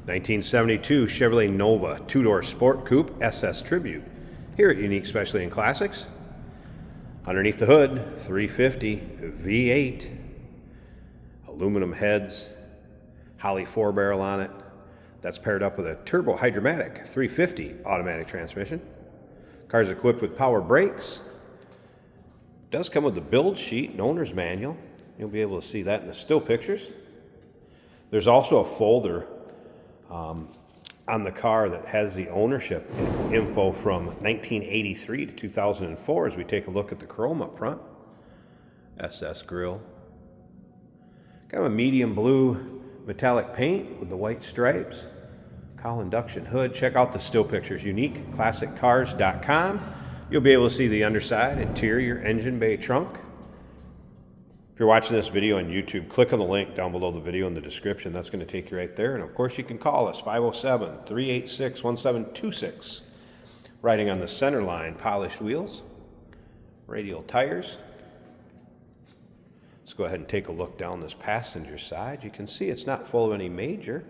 1972 Chevrolet Nova two-door Sport Coupe SS Tribute. Here at Unique Specialty and Classics. Underneath the hood, 350 V8. Aluminum heads, Holley 4-barrel on it. That's paired up with a turbo hydromatic 350 automatic transmission. Car's equipped with power brakes. Does come with the build sheet and owner's manual. You'll be able to see that in the still pictures. There's also a folder on the car that has the ownership info from 1983 to 2004 as we take a look at the chrome up front. SS grille. Got a medium blue metallic paint with the white stripes. Cowl induction hood. Check out the still pictures. UniqueClassicCars.com. You'll be able to see the underside, interior, engine bay, trunk. If you're watching this video on YouTube, click on the link down below the video in the description. That's going to take you right there. And of course, you can call us, 507-386-1726. Riding on the center line, polished wheels, radial tires. Let's go ahead and take a look down this passenger side. You can see it's not full of any major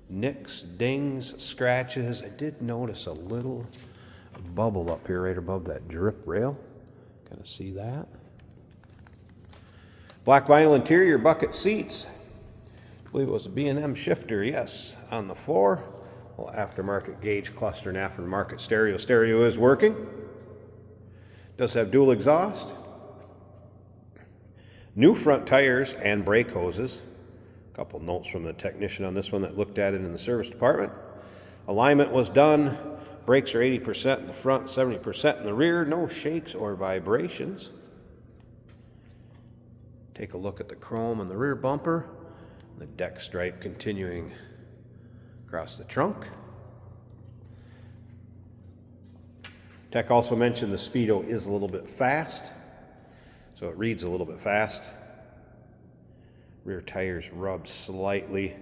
nicks, dings, scratches. I did notice a little bubble up here right above that drip rail. Kind of see that. Black vinyl interior, bucket seats. I believe it was a B&M shifter, yes, on the floor. Well, aftermarket gauge cluster and aftermarket stereo. Stereo is working. Does have dual exhaust. New front tires and brake hoses. A couple notes from the technician on this one that looked at it in the service department. Alignment was done. Brakes are 80% in the front, 70% in the rear. No shakes or vibrations. Take a look at the chrome on the rear bumper. The deck stripe continuing across the trunk. Tech also mentioned the Speedo is a little bit fast. So it reads a little bit fast. Rear tires rubbed slightly,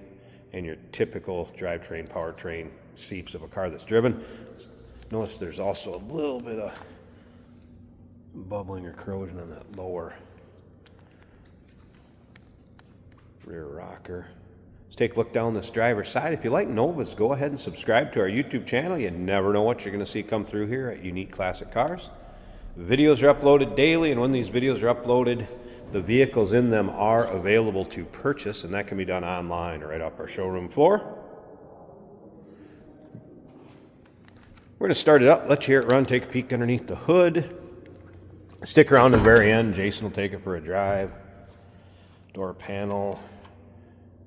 and your typical drivetrain, powertrain seeps of a car that's driven. Notice there's also a little bit of bubbling or corrosion on that lower rear rocker. Let's take a look down this driver's side. If you like Novas, go ahead and subscribe to our YouTube channel. You never know what you're going to see come through here at Unique Classic Cars. Videos are uploaded daily, and when these videos are uploaded, the vehicles in them are available to purchase, and that can be done online or right off our showroom floor. We're going to start it up, let you hear it run, take a peek underneath the hood. Stick around to the very end. Jason will take it for a drive. Door panel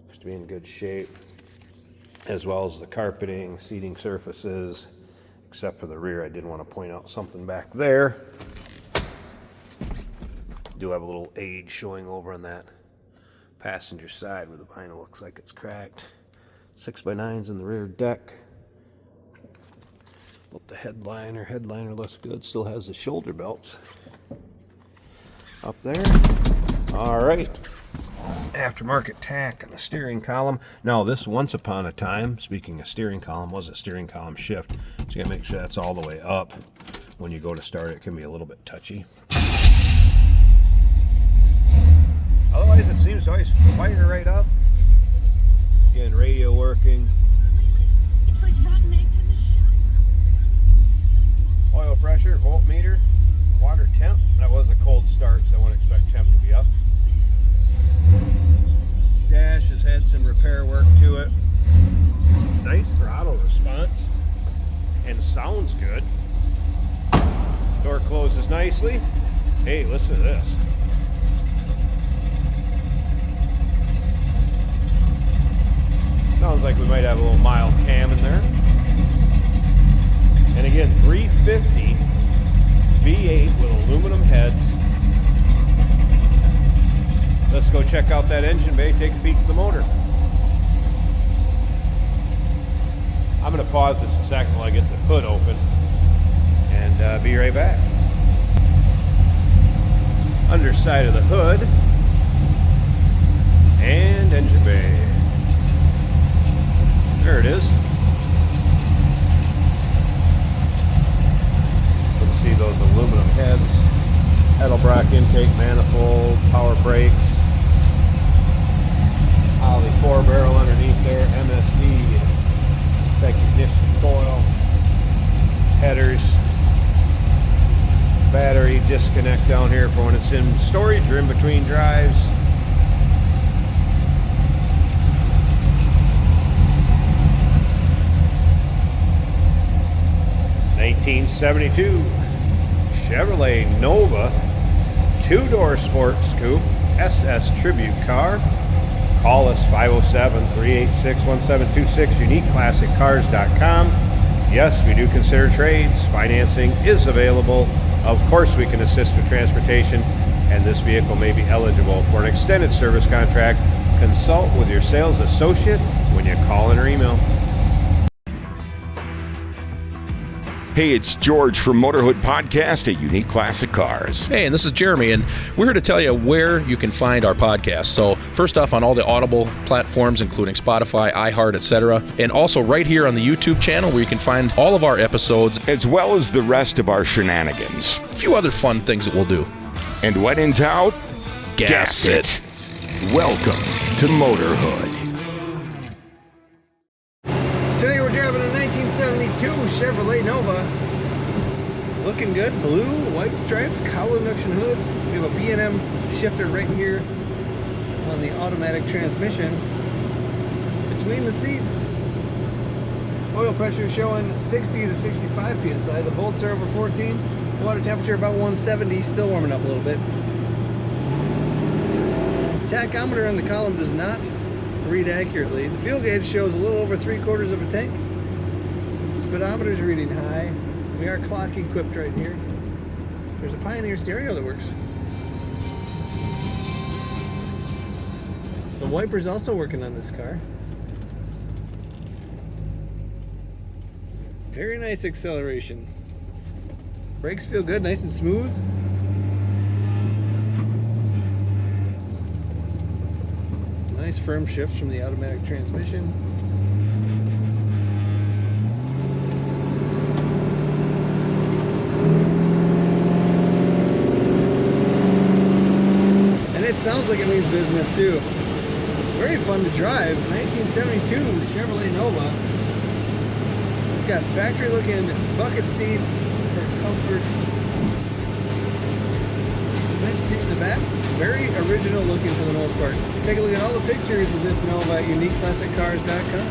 looks to be in good shape, as well as the carpeting, seating surfaces. Except for the rear, I did want to point out something back there. Do have a little age showing over on that passenger side where the vinyl looks like it's cracked. 6x9s in the rear deck. But the headliner looks good. Still has the shoulder belts up there. All right. Aftermarket tack on the steering column. Now this once upon a time, speaking of steering column, was a steering column shift. So you gotta make sure that's all the way up. When you go to start it, it can be a little bit touchy. Otherwise it seems to always fire right up. Again, radio working. It's like rotten eggs in the shower. Oil pressure, voltmeter, water temp. That was a cold start, so I wouldn't expect temp to be up. Dash has had some repair work to it. Nice throttle response and sounds good. Door closes nicely. Hey, listen to this. Sounds like we might have a little mild cam in there. And again, 350 V8 with aluminum heads. Let's go check out that engine bay, take a peek at the motor. I'm going to pause this a second while I get the hood open and be right back. Underside of the hood and engine bay. There it is. You can see those aluminum heads, Edelbrock intake manifold, power brakes, Poly 4-barrel underneath there, MSD, second disc coil, headers, battery disconnect down here for when it's in storage or in between drives. '72 Chevrolet Nova 2-door sports coupe SS Tribute car. Call us 507-386-1726, uniqueclassiccars.com. Yes, we do consider trades. Financing is available. Of course, we can assist with transportation, and this vehicle may be eligible for an extended service contract. Consult with your sales associate when you call in or email. Hey, it's George from Motorhood Podcast at Unique Classic Cars. Hey, and this is Jeremy, and we're here to tell you where you can find our podcast. So, first off, on all the Audible platforms, including Spotify, iHeart, etc., and also right here on the YouTube channel where you can find all of our episodes, as well as the rest of our shenanigans. a few other fun things that we'll do. And when in doubt, Gas it. Welcome to Motorhood. Today we're driving a 1972 Chevrolet Nova. Looking good, blue, white stripes, cowl induction hood. We have a B&M shifter right here on the automatic transmission between the seats. Oil pressure showing 60 to 65 psi. The volts are over 14. Water temperature about 170, still warming up a little bit. Tachometer on the column does not read accurately. The fuel gauge shows a little over 3/4 of a tank. Speedometer's reading high. We are clock equipped right here. There's a Pioneer stereo that works. The wiper's also working on this car. Very nice acceleration. Brakes feel good, nice and smooth. Nice firm shifts from the automatic transmission. And it sounds like it means business too. Very fun to drive. 1972 Chevrolet Nova. We've got factory looking bucket seats for comfort. Nice seat in the back. Very original looking for the most part. Take a look at all the pictures of this Nova at uniqueclassiccars.com.